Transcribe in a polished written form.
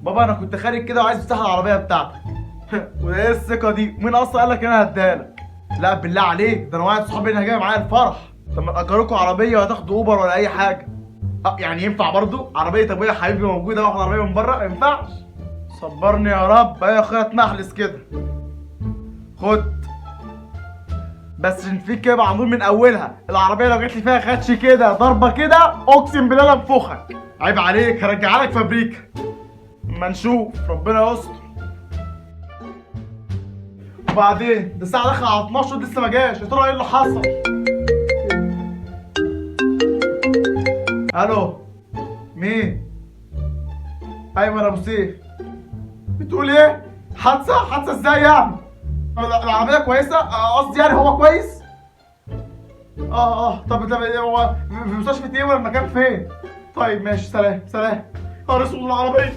بابا انا كنت خارج كده وعايز افتح العربيه بتاعتك. وايه الثقه دي؟ مين اصلا قال لك انا هديها لك؟ لا بالله عليك، ده انا واحد صحابي اللي جاي معايا الفرح. طب ما تاجركوا عربيه وهتاخدوا اوبر ولا اي حاجه؟ يعني ينفع برضو عربيه ابويا حبيبي موجوده واخد عربيه من بره؟ ما ينفعش. صبرني يا رب. ايه يا اخويا اتنحلس كده. خد. بس عشان فيك كده معمول من اولها، العربيه لو جات لي فيها خدش كده ضربه كده اقسم بالله لا انفخك. عيب عليك، هرجعها لك فابريكا. اما نشوف، ربنا يستر. وبعدين ده الساعه داخله على 12 لسه ما جاش، يا ترى ايه اللي حصل؟ الو. مين؟ ايوه انا ابو سيف. بتقول ايه؟ حادثه ازاي يعني؟ العربيه كويسه؟ قصدي يعني هو كويس؟ طب هو في مستشفى ايه ولا المكان فين؟ طيب ماشي، سلام سلام. نهار اسود العربيه.